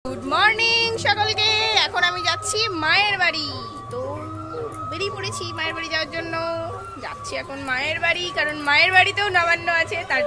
Good morning সকলকে। এখন আমি যাচ্ছি মায়ের বাড়ি। তো বেরিয়ে পড়েছি মায়ের বাড়ি যাওয়ার জন্য। যাচ্ছি এখন মায়ের বাড়ি, কারণ মায়ের বাড়িতেও নবান্ন আছে। তার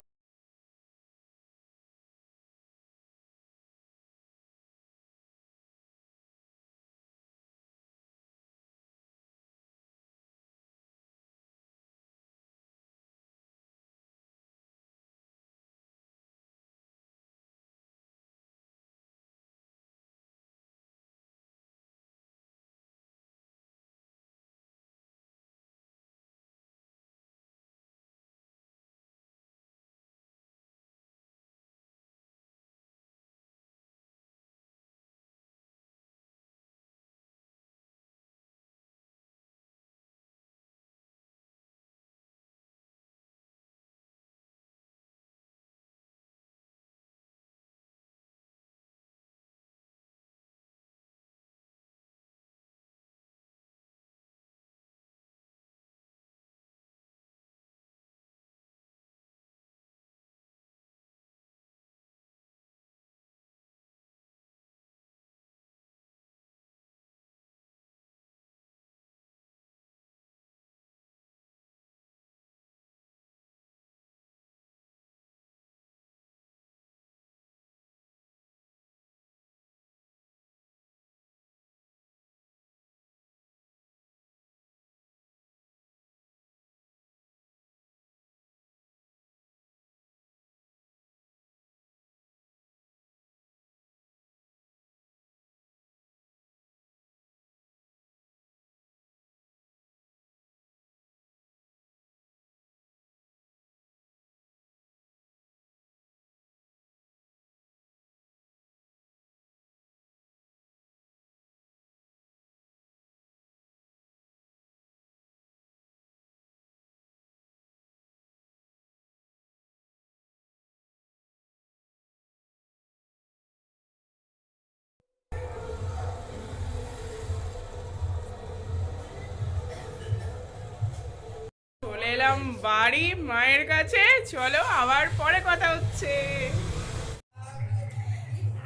চলে এলাম বাড়ি মায়ের কাছে। চলো আবার পরে কথা হচ্ছে।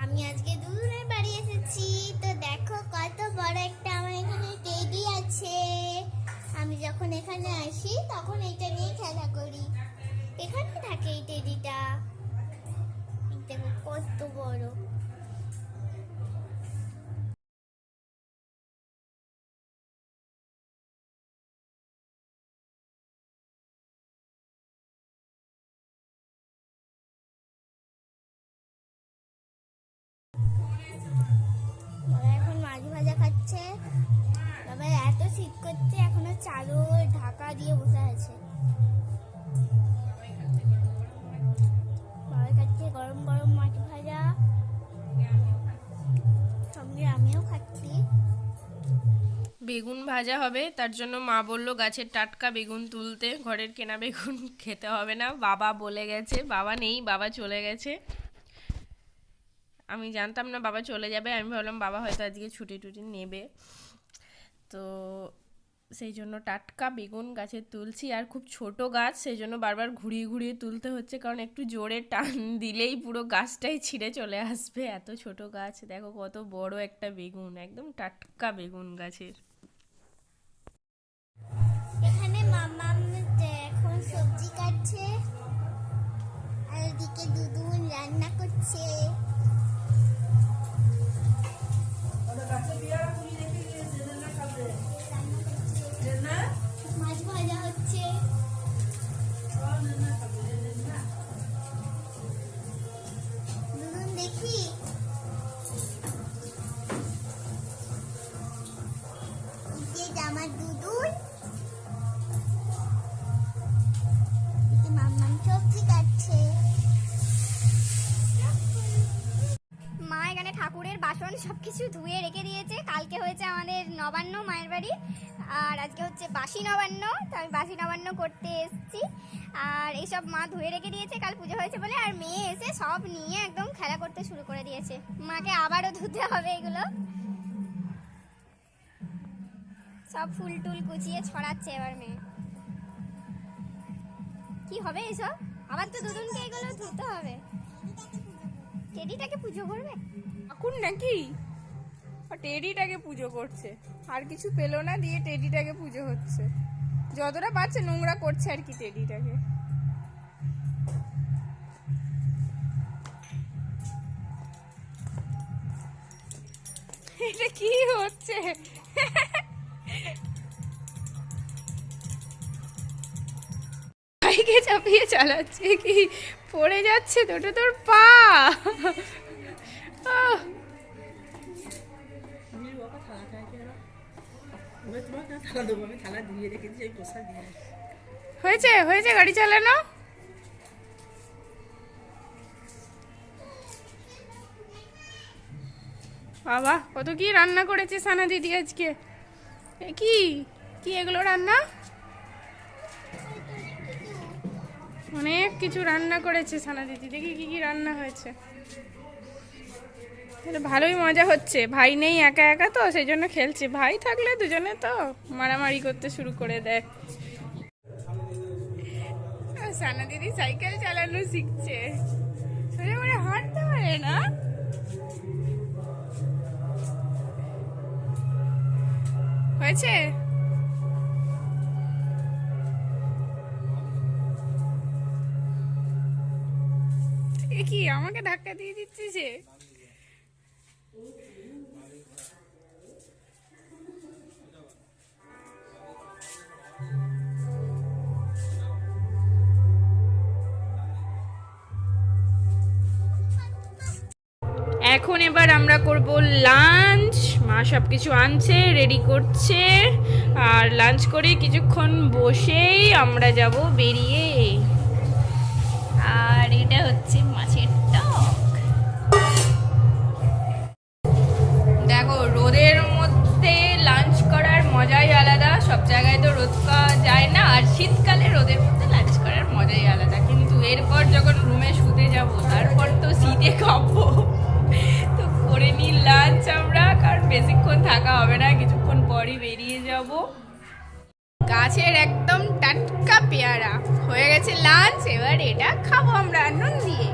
আমি আজকে দুদিনের বাড়ি এসেছি। তো দেখো কত বড় একটা আমার এখানে টেডি আছে। আমি যখন এখানে আসি তখন এটা নিয়ে খেলা করি। এখানে থাকে এই টেডিটা। দেখো কত বড়। এখন মাছ ভাজা খাচ্ছে। তবে এত শীত করছে, এখনো চালু ঢাকা দিয়ে বসে আছে। বাবার কাছে গরম গরম মাছ ভাজা, সঙ্গে আমিও খাচ্ছি। বেগুন ভাজা হবে, তার জন্য মা বলল গাছের টাটকা বেগুন তুলতে। ঘরের কেনা বেগুন খেতে হবে না, বাবা বলে গেছে। বাবা নেই, বাবা চলে গেছে। আমি জানতাম না বাবা চলে যাবে। আমি ভাবলাম বাবা হয়তো আজকে ছুটি টুটি নেবে, তো সেই জন্য টাটকা বেগুন গাছে তুলছি। আর খুব ছোট গাছ, সেই জন্য বারবার ঘুরিয়ে ঘুরিয়ে তুলতে হচ্ছে, কারণ একটু জোরে টান দিলেই পুরো গাছটাই ছিঁড়ে চলে আসবে। এত ছোট গাছ। দেখো কত বড় একটা বেগুন, একদম টাটকা বেগুন গাছের। এখানে মামা এখন সবজি কাটছে, আর এদিকে দুদুন রান্না করছে। মাছ ভাজা হচ্ছে। দুদুন দেখি কালকের বাসন সব কিছু ধুয়ে রেখে দিয়েছে। কালকে হয়েছে আমাদের নবান্ন মায়ের বাড়ি, আর আজকে হচ্ছে বাসি নবান্ন, তো আমি বাসি নবান্ন করতে এসেছি। আর এইসব মা ধুয়ে রেখে দিয়েছে, কাল পুজো হয়েছে বলে। আর মেয়ে এসে সব নিয়ে একদম খেলা করতে শুরু করে দিয়েছে। মাকে আবারও ধুতে হবে এগুলো। সব ফুল টুল কুচিয়ে ছড়াচ্ছে এবার মেয়ে। কি হবে এসব? আবার তো দুজনকে এগুলো ধুতে হবে। টেডিটাকে পুজো করবে ঠাকুর নাকি? টেডিটাকে পুজো করছে, আর কিছু পেলো না দিয়ে টেডিটাকে পুজো হচ্ছে। যতটা পারছে নোংরা করছে আর কি টেডিটাকে। এটা কি হচ্ছে? বাইকে চাপিয়ে চালাচ্ছে কি, পড়ে যাচ্ছে তোটা তোর পা। আহ, হয়েছে হয়েছে গাড়ি চালানো। বাবা কত কি রান্না করেছে সানা দিদি আজকে। এ কি কি এগুলো রান্না? অনেক কিছু রান্না করেছে সানা দিদি। দেখি কি কি রান্না হয়েছে। তাহলে ভালোই মজা হচ্ছে। ভাই নেই, একা একা তো সেই জন্য খেলছে। ভাই থাকলে দুজনে তো মারামারি করতে শুরু করে দেয়। সানা দিদি সাইকেল চালানো শিখছে, সোজা করে হাঁটতে পারে না। হয়েছে? এ কি আমাকে ধাক্কা দিয়ে দিচ্ছে সে? এখন এবার আমরা করব লাঞ্চ। মা সব কিছু আনছে, রেডি করছে। আর লাঞ্চ করে কিছুক্ষণ বসেই আমরা যাব বেরিয়ে। আর এটা হচ্ছে মাছের টক। দেখো রোদের মধ্যে লাঞ্চ করার মজাই আলাদা। সব জায়গায় তো রোদ পাওয়া যায় না, আর শীতকালে রোদের মধ্যে লাঞ্চ করার মজাই আলাদা। কিন্তু এরপর যখন রুমে শুতে যাব তারপর তো শীতে কাঁপবো। তো করে নি লাঞ্চ আমরা, কারণ বেশিক্ষণ থাকা হবে না, কিছুক্ষণ পরই বেরিয়ে যাব। গাছের একদম টাটকা পেয়ারা হয়ে গেছে লাঞ্চ। এবার এটা খাবো আমরা নুন দিয়ে।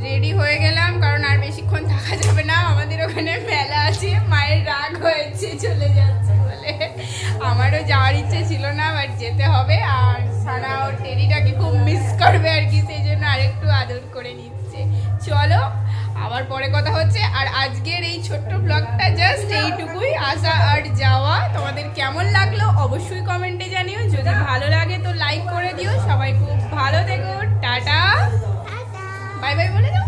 রেডি হয়ে গেলাম, কারণ আর বেশিক্ষণ থাকা যাবে না। আমাদের ওখানে মেলা আছে, মায়ের রাগ হয়েছে চলে যাচ্ছে বলে। আমারও যাওয়ার ইচ্ছে ছিল না, বাট যেতে হবে। আর সানা ওর টেডিটাকে খুব মিস করবে আর কি, সেই জন্য আরেকটু আদর করে নিচ্ছে। চলো আবার পরে কথা হচ্ছে। আর আজকের এই ছোট্ট ব্লগটা জাস্ট এইটুকুই, আসা আর যাওয়া। তোমাদের কেমন লাগলো অবশ্যই কমেন্টে জানিও। যদি ভালো লাগে তো লাইক করে দিও। সবাই খুব ভালো থেকো, টাটা, বাই বাই বলে দাও।